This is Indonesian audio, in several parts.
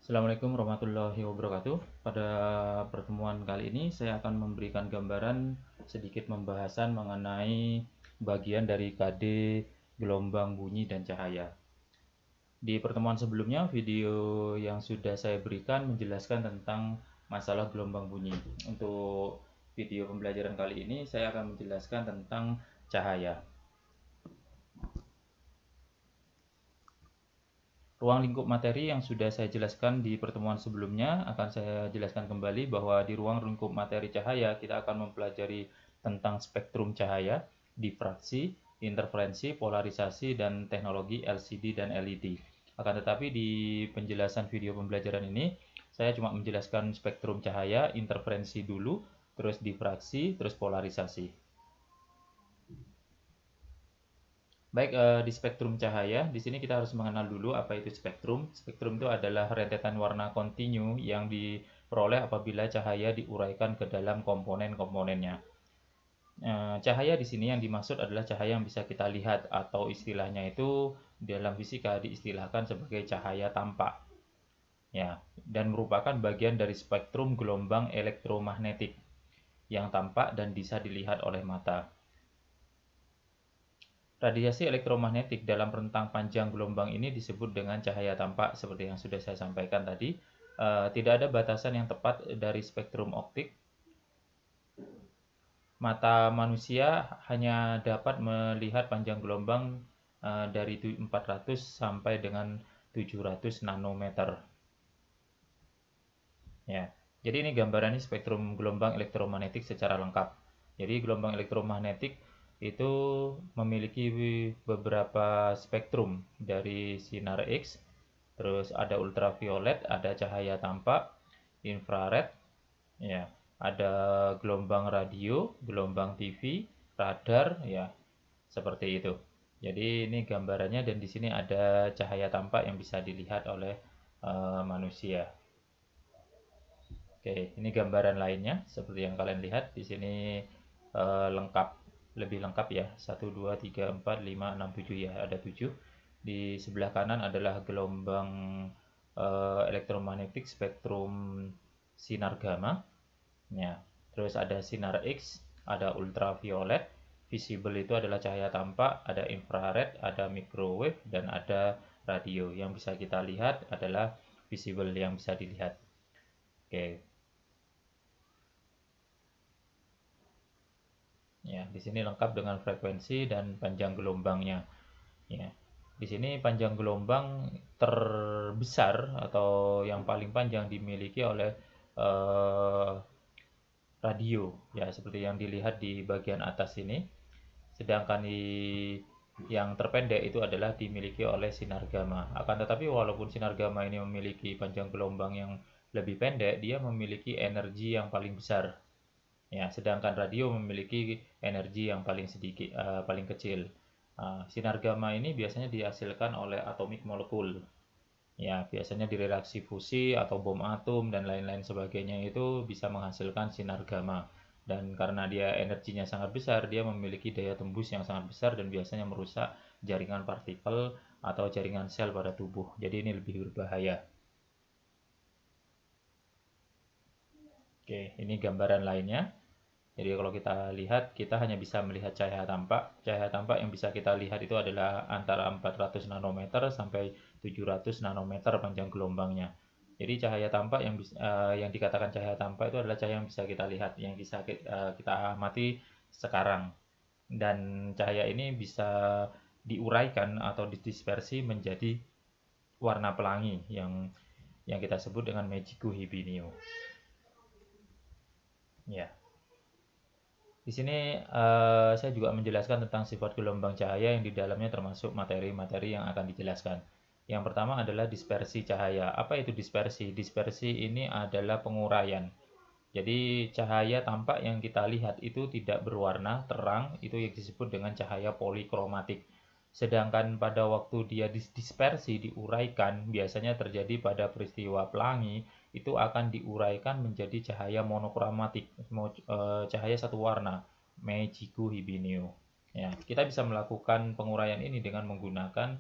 Assalamualaikum warahmatullahi wabarakatuh. Pada pertemuan kali ini saya akan memberikan gambaran sedikit pembahasan mengenai bagian dari KD gelombang bunyi dan cahaya. Di pertemuan sebelumnya, video yang sudah saya berikan menjelaskan tentang masalah gelombang bunyi. Untuk video pembelajaran kali ini saya akan menjelaskan tentang cahaya. Ruang lingkup materi yang sudah saya jelaskan di pertemuan sebelumnya akan saya jelaskan kembali bahwa di ruang lingkup materi cahaya kita akan mempelajari tentang spektrum cahaya, difraksi, interferensi, polarisasi, dan teknologi LCD dan LED. Akan tetapi di penjelasan video pembelajaran ini saya cuma menjelaskan spektrum cahaya, interferensi dulu, terus difraksi, terus polarisasi. Baik, di spektrum cahaya, di sini kita harus mengenal dulu apa itu spektrum. Spektrum itu adalah rentetan warna kontinu yang diperoleh apabila cahaya diuraikan ke dalam komponen-komponennya. Cahaya di sini yang dimaksud adalah cahaya yang bisa kita lihat atau istilahnya itu dalam fisika diistilahkan sebagai cahaya tampak. Ya, dan merupakan bagian dari spektrum gelombang elektromagnetik yang tampak dan bisa dilihat oleh mata. Radiasi elektromagnetik dalam rentang panjang gelombang ini disebut dengan cahaya tampak seperti yang sudah saya sampaikan tadi. Tidak ada batasan yang tepat dari spektrum optik. Mata manusia hanya dapat melihat panjang gelombang dari 400 sampai dengan 700 nanometer. Ya. Jadi ini gambarannya spektrum gelombang elektromagnetik secara lengkap. Jadi gelombang elektromagnetik itu memiliki beberapa spektrum dari sinar X, terus ada ultraviolet, ada cahaya tampak, infrared, ya, ada gelombang radio, gelombang TV, radar, ya, seperti itu. Jadi ini gambarannya dan di sini ada cahaya tampak yang bisa dilihat oleh manusia. Oke, ini gambaran lainnya seperti yang kalian lihat di sini lengkap, lebih lengkap ya. 1 2 3 4 5 6 7 ya, ada 7. Di sebelah kanan adalah gelombang elektromagnetik spektrum sinar gamma. Ya. Terus ada sinar X, ada ultraviolet, visible itu adalah cahaya tampak, ada infrared, ada microwave dan ada radio. Yang bisa kita lihat adalah visible yang bisa dilihat. Oke. Ya, di sini lengkap dengan frekuensi dan panjang gelombangnya. Ya. Di sini panjang gelombang terbesar atau yang paling panjang dimiliki oleh eh, radio, ya seperti yang dilihat di bagian atas ini. Sedangkan di yang terpendek itu adalah dimiliki oleh sinar gamma. Akan tetapi walaupun sinar gamma ini memiliki panjang gelombang yang lebih pendek, dia memiliki energi yang paling besar. Ya, sedangkan radio memiliki energi yang paling sedikit, paling kecil. Sinar gamma ini biasanya dihasilkan oleh atomik molekul. Ya, biasanya di reaksi fusi atau bom atom dan lain-lain sebagainya itu bisa menghasilkan sinar gamma. Dan karena dia energinya sangat besar, dia memiliki daya tembus yang sangat besar dan biasanya merusak jaringan partikel atau jaringan sel pada tubuh. Jadi ini lebih berbahaya. Oke, ini gambaran lainnya. Jadi kalau kita lihat, kita hanya bisa melihat cahaya tampak. Cahaya tampak yang bisa kita lihat itu adalah antara 400 nanometer sampai 700 nanometer panjang gelombangnya. Jadi cahaya tampak yang dikatakan cahaya tampak itu adalah cahaya yang bisa kita lihat, yang bisa kita amati sekarang. Dan cahaya ini bisa diuraikan atau didispersi menjadi warna pelangi yang kita sebut dengan Magico Hibinio. Ya. Di sini saya juga menjelaskan tentang sifat gelombang cahaya yang di dalamnya termasuk materi-materi yang akan dijelaskan. Yang pertama adalah dispersi cahaya. Apa itu dispersi? Dispersi ini adalah penguraian. Jadi cahaya tampak yang kita lihat itu tidak berwarna terang, itu yang disebut dengan cahaya polikromatik. Sedangkan pada waktu dia dispersi, diuraikan, biasanya terjadi pada peristiwa pelangi, itu akan diuraikan menjadi cahaya monokromatik, cahaya satu warna, Magico Hibinio. Ya, kita bisa melakukan penguraian ini dengan menggunakan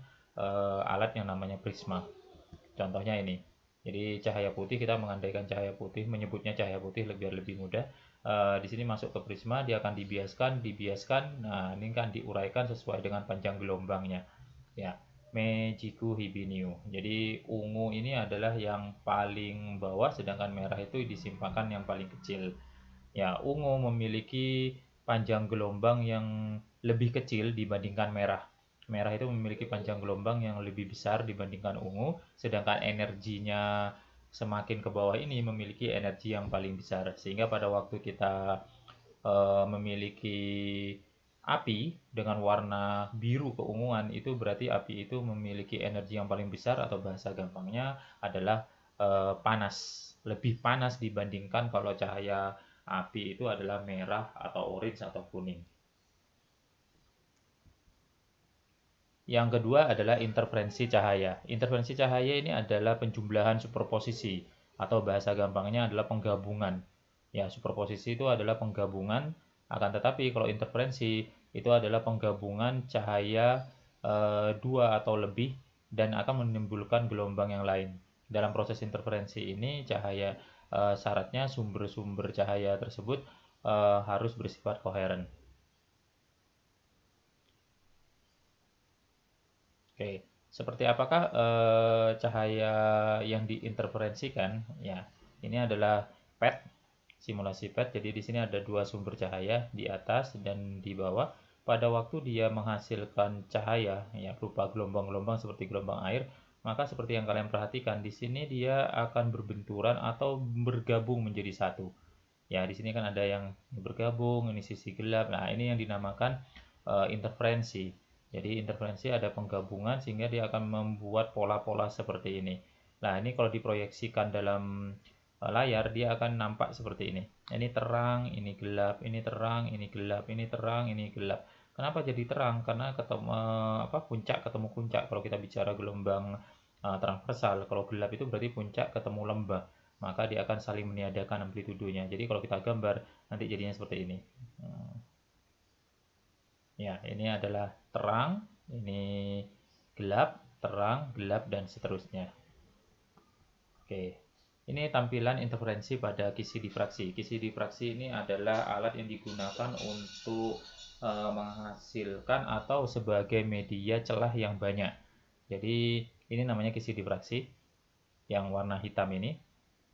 alat yang namanya prisma. Contohnya ini. Jadi cahaya putih kita mengandaikan cahaya putih, menyebutnya cahaya putih biar lebih mudah. Di sini masuk ke prisma, dia akan dibiaskan. Nah, ini kan diuraikan sesuai dengan panjang gelombangnya. Ya, Mejiku Hibiniu. Jadi ungu ini adalah yang paling bawah, sedangkan merah itu disimpankan yang paling kecil. Ya, ungu memiliki panjang gelombang yang lebih kecil dibandingkan merah. Merah itu memiliki panjang gelombang yang lebih besar dibandingkan ungu, sedangkan energinya semakin ke bawah ini memiliki energi yang paling besar. Sehingga pada waktu kita memiliki api dengan warna biru keunguan, itu berarti api itu memiliki energi yang paling besar, atau bahasa gampangnya adalah panas, lebih panas dibandingkan kalau cahaya api itu adalah merah atau orange atau kuning. Yang kedua adalah interferensi cahaya. Interferensi cahaya ini adalah penjumlahan superposisi, atau bahasa gampangnya adalah penggabungan. Ya, superposisi itu adalah penggabungan, akan tetapi kalau interferensi itu adalah penggabungan cahaya dua atau lebih dan akan menimbulkan gelombang yang lain. Dalam proses interferensi ini cahaya syaratnya sumber-sumber cahaya tersebut harus bersifat koheren. Oke, seperti apakah cahaya yang diinterferensikan? Ya, ini adalah PET, simulasi PET. Jadi di sini ada dua sumber cahaya di atas dan di bawah. Pada waktu dia menghasilkan cahaya, ya berupa gelombang-gelombang seperti gelombang air, maka seperti yang kalian perhatikan di sini dia akan berbenturan atau bergabung menjadi satu. Ya, di sini kan ada yang bergabung, ini sisi gelap. Nah, ini yang dinamakan interferensi. Jadi interferensi ada penggabungan sehingga dia akan membuat pola-pola seperti ini. Nah, ini kalau diproyeksikan dalam layar dia akan nampak seperti ini. Ini terang, ini gelap, ini terang, ini gelap, ini terang, ini gelap. Kenapa jadi terang? Karena ketemu puncak ketemu puncak kalau kita bicara gelombang transversal. Kalau gelap itu berarti puncak ketemu lembah, maka dia akan saling meniadakan amplitudonya. Jadi kalau kita gambar nanti jadinya seperti ini. Ya, ini adalah terang, ini gelap, terang, gelap, dan seterusnya. Oke, ini tampilan interferensi pada kisi difraksi. Kisi difraksi ini adalah alat yang digunakan untuk menghasilkan atau sebagai media celah yang banyak. Jadi ini namanya kisi difraksi, yang warna hitam ini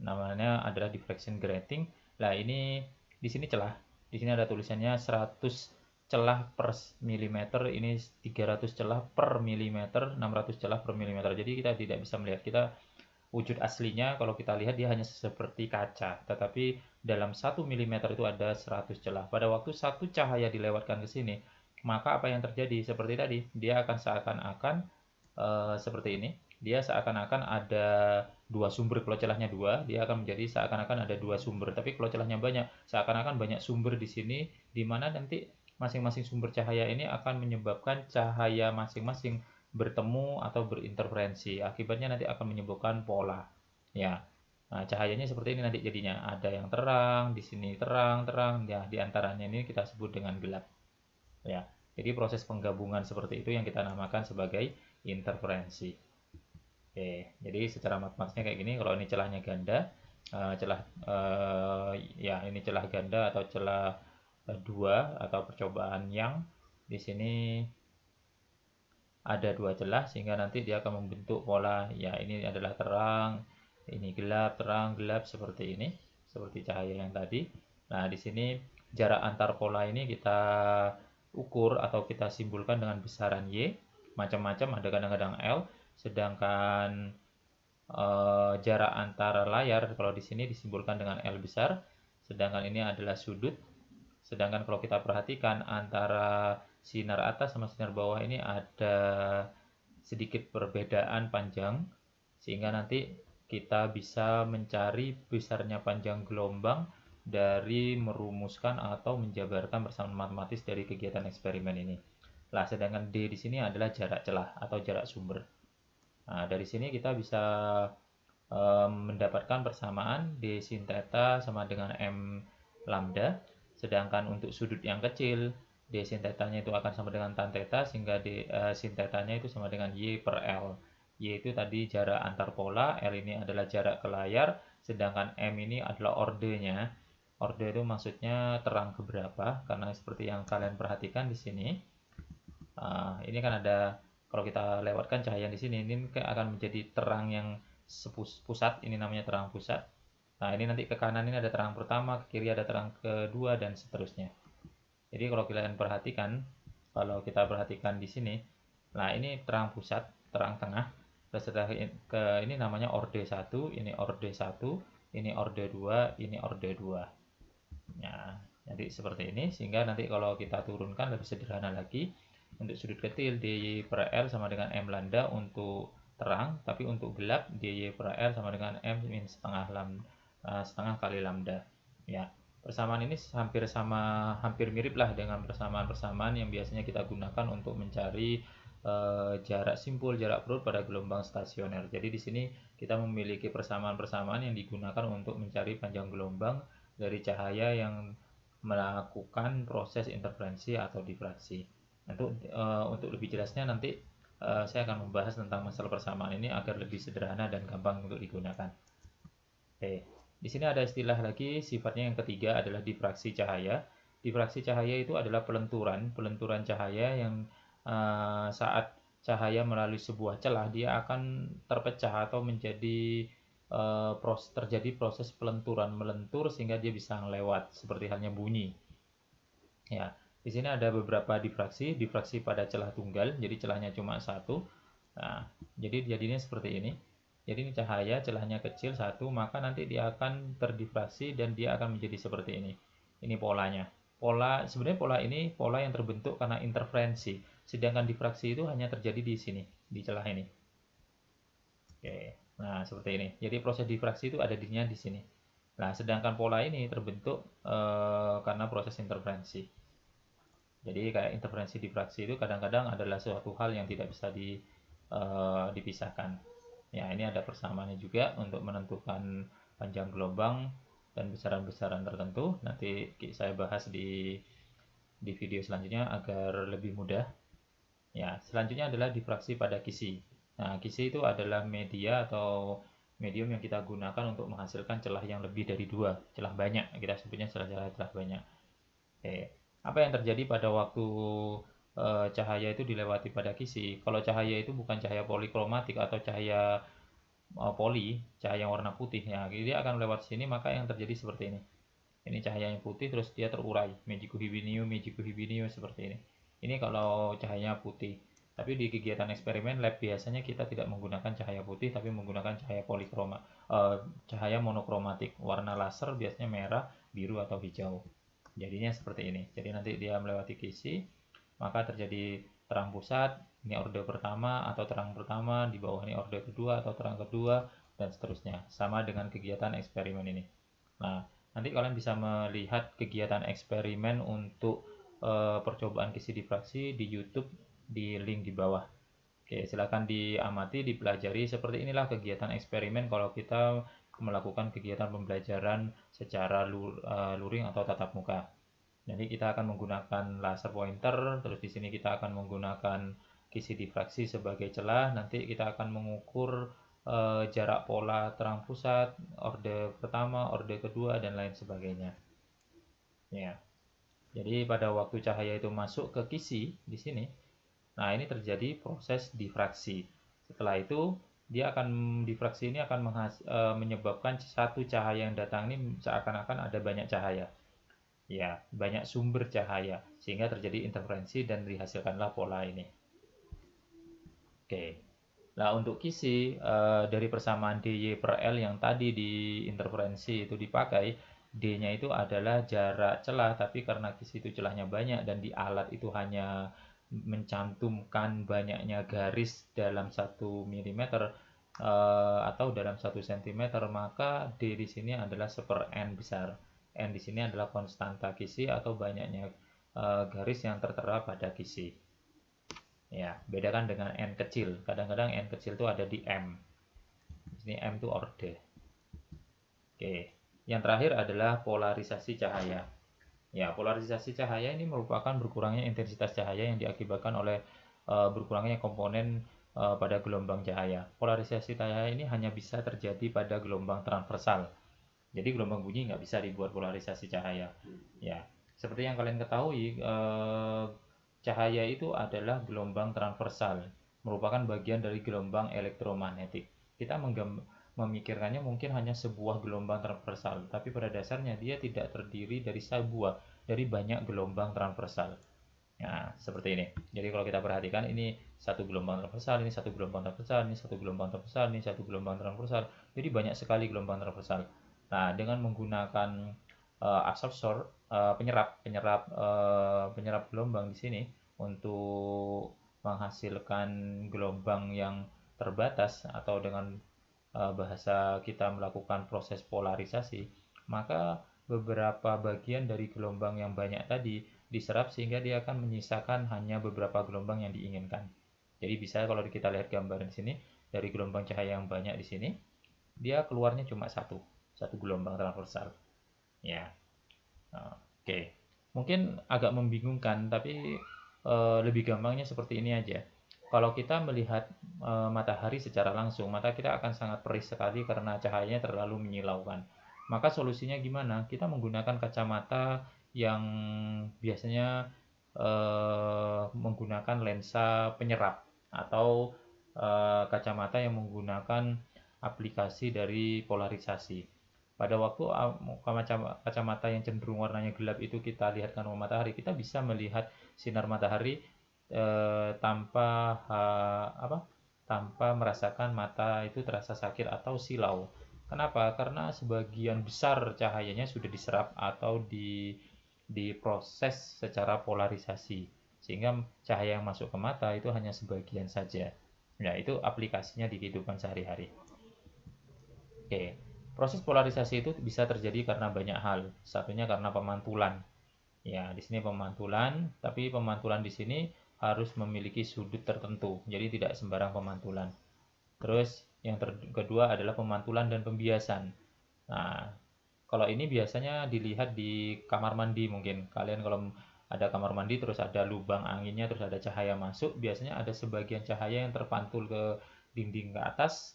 namanya adalah diffraction grating. Nah, ini di sini celah. Di sini ada tulisannya 100 celah per milimeter, ini 300 celah per milimeter, 600 celah per milimeter. Jadi kita tidak bisa melihat, kita wujud aslinya kalau kita lihat dia hanya seperti kaca, tetapi dalam 1 milimeter itu ada 100 celah. Pada waktu satu cahaya dilewatkan ke sini, maka apa yang terjadi? Seperti tadi, dia akan seakan-akan seperti ini. Dia seakan-akan ada dua sumber. Kalau celahnya dua, dia akan menjadi seakan-akan ada dua sumber. Tapi kalau celahnya banyak, seakan-akan banyak sumber di sini, di mana nanti masing-masing sumber cahaya ini akan menyebabkan cahaya masing-masing bertemu atau berinterferensi. Akibatnya nanti akan menyebabkan pola. Ya. Nah, cahayanya seperti ini nanti jadinya. Ada yang terang, di sini terang, terang. Ya, di antaranya ini kita sebut dengan gelap. Ya. Jadi proses penggabungan seperti itu yang kita namakan sebagai interferensi. Oke, jadi secara matematisnya kayak gini. Kalau ini celahnya ganda, celah ya ini celah ganda atau celah dua atau percobaan yang di sini ada dua celah sehingga nanti dia akan membentuk pola. Ya, ini adalah terang, ini gelap, terang, gelap seperti ini, seperti cahaya yang tadi. Nah, di sini jarak antar pola ini kita ukur atau kita simbolkan dengan besaran Y. Macam-macam, ada kadang-kadang L, sedangkan jarak antara layar kalau di sini disimbolkan dengan L besar, sedangkan ini adalah sudut. Sedangkan kalau kita perhatikan antara sinar atas sama sinar bawah ini ada sedikit perbedaan panjang, sehingga nanti kita bisa mencari besarnya panjang gelombang dari merumuskan atau menjabarkan bersama matematis dari kegiatan eksperimen ini. Nah, sedangkan D di sini adalah jarak celah atau jarak sumber. Nah, dari sini kita bisa mendapatkan persamaan D sin theta sama dengan M lambda. Sedangkan untuk sudut yang kecil, D sin theta-nya itu akan sama dengan tan theta, sehingga D sin theta-nya itu sama dengan Y per L. yaitu tadi jarak antar pola, L ini adalah jarak ke layar, sedangkan M ini adalah ordenya. Orde itu maksudnya terang keberapa, karena seperti yang kalian perhatikan di sini. Ini kan ada, kalau kita lewatkan cahaya di sini, ini akan menjadi terang yang pusat, ini namanya terang pusat. Nah, ini nanti ke kanan ini ada terang pertama, ke kiri ada terang kedua, dan seterusnya. Jadi kalau kalian perhatikan, kalau kita perhatikan di sini, nah ini terang pusat, terang tengah. Setelah ini namanya orde 1, ini orde 1, ini orde 2, ini orde 2. Nah, jadi seperti ini, sehingga nanti kalau kita turunkan lebih sederhana lagi. Untuk sudut kecil dy per L sama dengan M lambda untuk terang, tapi untuk gelap dy per L sama dengan M min setengah kali lambda. Ya, persamaan ini hampir mirip lah dengan persamaan-persamaan yang biasanya kita gunakan untuk mencari jarak simpul, jarak perut pada gelombang stasioner. Jadi di sini kita memiliki persamaan-persamaan yang digunakan untuk mencari panjang gelombang dari cahaya yang melakukan proses interferensi atau difraksi. Untuk lebih jelasnya nanti saya akan membahas tentang masalah persamaan ini agar lebih sederhana dan gampang untuk digunakan. Oke. Di sini ada istilah lagi, sifatnya yang ketiga adalah difraksi cahaya. Difraksi cahaya itu adalah pelenturan cahaya yang saat cahaya melalui sebuah celah dia akan terpecah atau terjadi proses pelenturan, melentur sehingga dia bisa lewat seperti halnya bunyi. Ya, di sini ada beberapa difraksi pada celah tunggal, jadi celahnya cuma satu. Nah, jadi jadinya seperti ini. Jadi ini cahaya, celahnya kecil satu, maka nanti dia akan terdifraksi dan dia akan menjadi seperti ini. Ini polanya. Sebenarnya pola ini pola yang terbentuk karena interferensi, sedangkan difraksi itu hanya terjadi di sini, di celah ini. Oke, nah seperti ini. Jadi proses difraksi itu ada dirinya di sini. Nah, sedangkan pola ini terbentuk karena proses interferensi. Jadi kayak interferensi difraksi itu kadang-kadang adalah suatu hal yang tidak bisa dipisahkan. Ya, ini ada persamaannya juga untuk menentukan panjang gelombang dan besaran-besaran tertentu. Nanti saya bahas di video selanjutnya agar lebih mudah. Ya, selanjutnya adalah difraksi pada kisi. Nah, kisi itu adalah media atau medium yang kita gunakan untuk menghasilkan celah yang lebih dari dua, celah banyak. Kita sebutnya celah banyak. Oke. Apa yang terjadi pada waktu cahaya itu dilewati pada kisi? Kalau cahaya itu bukan cahaya polikromatik atau cahaya cahaya warna putih ya, dia akan lewat sini, maka yang terjadi seperti ini. Ini cahaya yang putih terus dia terurai, Mejiku Hibiniu seperti ini. Ini kalau cahaya putih. Tapi di kegiatan eksperimen lab biasanya kita tidak menggunakan cahaya putih tapi menggunakan cahaya monokromatik. Warna laser biasanya merah, biru atau hijau. Jadinya seperti ini. Jadi nanti dia melewati kisi, maka terjadi terang pusat, ini orde pertama atau terang pertama, di bawah ini orde kedua atau terang kedua, dan seterusnya. Sama dengan kegiatan eksperimen ini. Nah, nanti kalian bisa melihat kegiatan eksperimen untuk percobaan kisi difraksi di YouTube di link di bawah. Oke, silakan diamati, dipelajari. Seperti inilah kegiatan eksperimen kalau kita melakukan kegiatan pembelajaran secara luring atau tatap muka. Jadi kita akan menggunakan laser pointer, terus di sini kita akan menggunakan kisi difraksi sebagai celah. Nanti kita akan mengukur jarak pola terang pusat, orde pertama, orde kedua, dan lain sebagainya. Ya. Jadi pada waktu cahaya itu masuk ke kisi di sini, nah ini terjadi proses difraksi. Setelah itu difraksi ini akan menyebabkan satu cahaya yang datang ini seakan-akan ada banyak cahaya. Ya, banyak sumber cahaya sehingga terjadi interferensi dan dihasilkanlah pola ini. Oke. Nah, untuk kisi dari persamaan dy per L yang tadi di interferensi itu dipakai, D-nya itu adalah jarak celah, tapi karena kisi itu celahnya banyak dan di alat itu hanya mencantumkan banyaknya garis dalam 1 mm atau dalam 1 cm, maka D di sini adalah seper N besar. N di sini adalah konstanta kisi atau banyaknya garis yang tertera pada kisi. Ya, bedakan dengan N kecil. Kadang-kadang N kecil itu ada di M. Di sini M itu orde. Oke. Yang terakhir adalah polarisasi cahaya. Ya, polarisasi cahaya ini merupakan berkurangnya intensitas cahaya yang diakibatkan oleh berkurangnya komponen pada gelombang cahaya. Polarisasi cahaya ini hanya bisa terjadi pada gelombang transversal. Jadi gelombang bunyi nggak bisa dibuat polarisasi cahaya. Ya, seperti yang kalian ketahui, cahaya itu adalah gelombang transversal, merupakan bagian dari gelombang elektromagnetik. Kita memikirkannya mungkin hanya sebuah gelombang transversal, tapi pada dasarnya dia tidak terdiri dari banyak gelombang transversal. Nah, seperti ini. Jadi kalau kita perhatikan ini satu gelombang transversal, ini satu gelombang transversal, ini satu gelombang transversal, ini satu gelombang transversal. Jadi banyak sekali gelombang transversal. Nah, dengan menggunakan absorbor, penyerap gelombang di sini untuk menghasilkan gelombang yang terbatas, atau dengan bahasa kita melakukan proses polarisasi, maka beberapa bagian dari gelombang yang banyak tadi diserap sehingga dia akan menyisakan hanya beberapa gelombang yang diinginkan. Jadi bisa kalau kita lihat gambar di sini, dari gelombang cahaya yang banyak di sini, dia keluarnya cuma satu gelombang transversal. Ya, oke. Mungkin agak membingungkan, tapi lebih gampangnya seperti ini aja. Kalau kita melihat matahari secara langsung, mata kita akan sangat perih sekali karena cahayanya terlalu menyilaukan. Maka solusinya gimana? Kita menggunakan kacamata yang biasanya menggunakan lensa penyerap, atau kacamata yang menggunakan aplikasi dari polarisasi. Pada waktu kacamata yang cenderung warnanya gelap itu kita lihat ke matahari, kita bisa melihat sinar matahari tanpa tanpa merasakan mata itu terasa sakit atau silau. Kenapa? Karena sebagian besar cahayanya sudah diserap atau diproses secara polarisasi, sehingga cahaya yang masuk ke mata itu hanya sebagian saja. Nah, itu aplikasinya di kehidupan sehari-hari. Oke, proses polarisasi itu bisa terjadi karena banyak hal. Satunya karena pemantulan. Ya, di sini pemantulan, tapi pemantulan di sini harus memiliki sudut tertentu, jadi tidak sembarang pemantulan. Terus yang kedua adalah pemantulan dan pembiasan. Nah, kalau ini biasanya dilihat di kamar mandi mungkin. Kalian kalau ada kamar mandi terus ada lubang anginnya, terus ada cahaya masuk, biasanya ada sebagian cahaya yang terpantul ke dinding ke atas,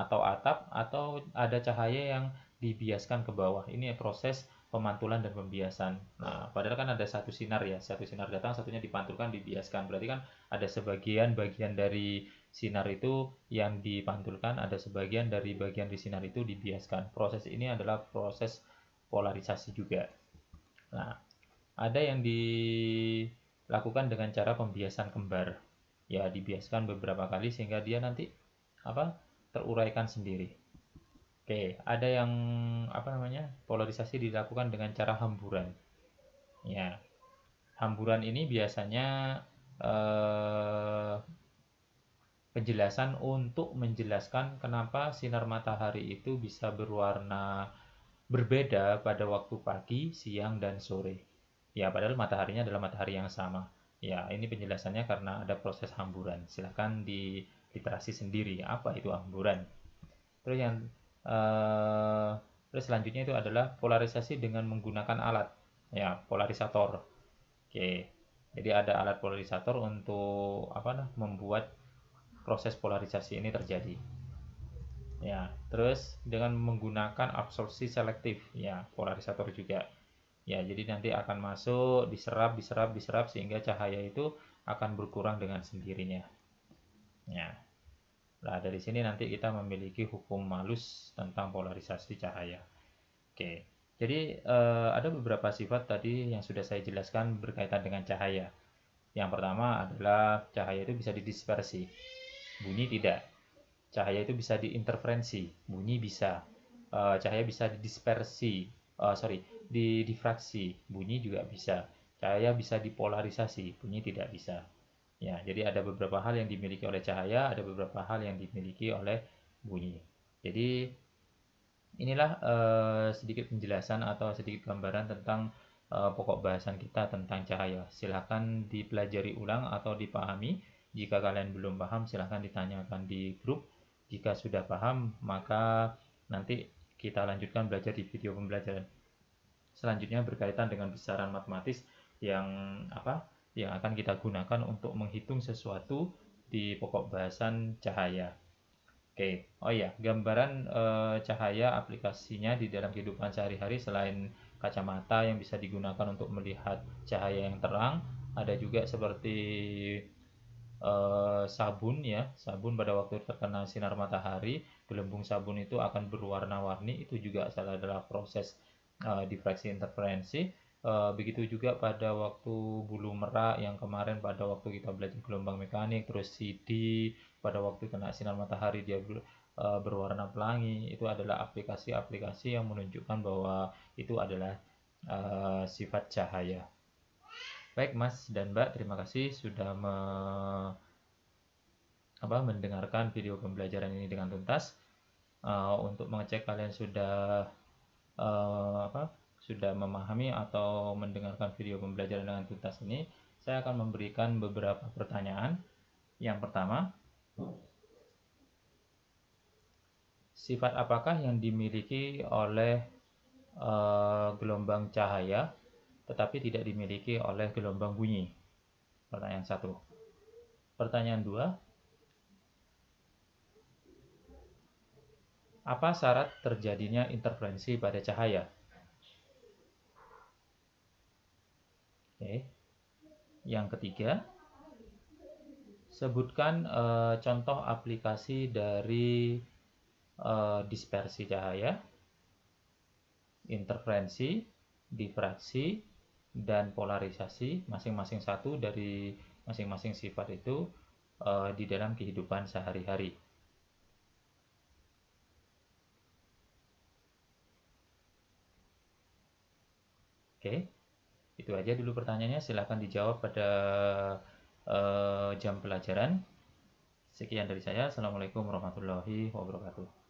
atau atap, atau ada cahaya yang dibiaskan ke bawah. Ini proses pemantulan dan pembiasan. Nah, padahal kan ada satu sinar ya, satu sinar datang, satunya dipantulkan, dibiaskan. Berarti kan ada sebagian bagian dari sinar itu yang dipantulkan, ada sebagian dari bagian di sinar itu dibiaskan. Proses ini adalah proses polarisasi juga. Nah, ada yang dilakukan dengan cara pembiasan kembar. Ya, dibiaskan beberapa kali sehingga dia nanti apa teruraikan sendiri. Oke, ada yang polarisasi dilakukan dengan cara hamburan. Ya, hamburan ini biasanya penjelasan untuk menjelaskan kenapa sinar matahari itu bisa berwarna berbeda pada waktu pagi, siang, dan sore. Ya, padahal mataharinya adalah matahari yang sama. Ya, ini penjelasannya karena ada proses hamburan. Silahkan di literasi sendiri apa itu hamburan. Terus yang eh, terus selanjutnya itu adalah polarisasi dengan menggunakan alat, ya, polarisator. Oke, jadi ada alat polarisator untuk membuat proses polarisasi ini terjadi. Ya, terus dengan menggunakan absorpsi selektif, ya, polarisator juga. Ya, jadi nanti akan masuk, diserap sehingga cahaya itu akan berkurang dengan sendirinya. Ya. Nah, dari sini nanti kita memiliki hukum malus tentang polarisasi cahaya. Oke. Jadi ada beberapa sifat tadi yang sudah saya jelaskan berkaitan dengan cahaya. Yang pertama adalah cahaya itu bisa didispersi, bunyi tidak. Cahaya itu bisa diinterferensi, bunyi bisa. Cahaya bisa didispersi, didifraksi, bunyi juga bisa. Cahaya bisa dipolarisasi, bunyi tidak bisa. Ya, jadi ada beberapa hal yang dimiliki oleh cahaya, ada beberapa hal yang dimiliki oleh bunyi. Jadi inilah sedikit penjelasan atau sedikit gambaran tentang pokok bahasan kita tentang cahaya. Silahkan dipelajari ulang atau dipahami. Jika kalian belum paham, silahkan ditanyakan di grup. Jika sudah paham, maka nanti kita lanjutkan belajar di video pembelajaran selanjutnya berkaitan dengan besaran matematis yang yang akan kita gunakan untuk menghitung sesuatu di pokok bahasan cahaya. Oke, oh iya, gambaran cahaya aplikasinya di dalam kehidupan sehari-hari selain kacamata yang bisa digunakan untuk melihat cahaya yang terang, ada juga seperti sabun ya, sabun pada waktu terkena sinar matahari, gelembung sabun itu akan berwarna-warni, itu juga adalah proses difraksi interferensi. Begitu juga pada waktu bulu merak yang kemarin pada waktu kita belajar gelombang mekanik, terus CD pada waktu kena sinar matahari dia berwarna pelangi, itu adalah aplikasi-aplikasi yang menunjukkan bahwa itu adalah sifat cahaya. Baik Mas dan Mbak, terima kasih sudah mendengarkan video pembelajaran ini dengan tuntas. Untuk mengecek kalian sudah sudah memahami atau mendengarkan video pembelajaran dengan tuntas ini, saya akan memberikan beberapa pertanyaan. Yang pertama, sifat apakah yang dimiliki oleh gelombang cahaya tetapi tidak dimiliki oleh gelombang bunyi? Pertanyaan 1. Pertanyaan 2, apa syarat terjadinya interferensi pada cahaya? Oke. Yang ketiga, sebutkan contoh aplikasi dari dispersi cahaya, interferensi, difraksi, dan polarisasi, masing-masing satu dari masing-masing sifat itu di dalam kehidupan sehari-hari. Oke, itu aja dulu pertanyaannya. Silakan dijawab pada jam pelajaran. Sekian dari saya. Assalamualaikum warahmatullahi wabarakatuh.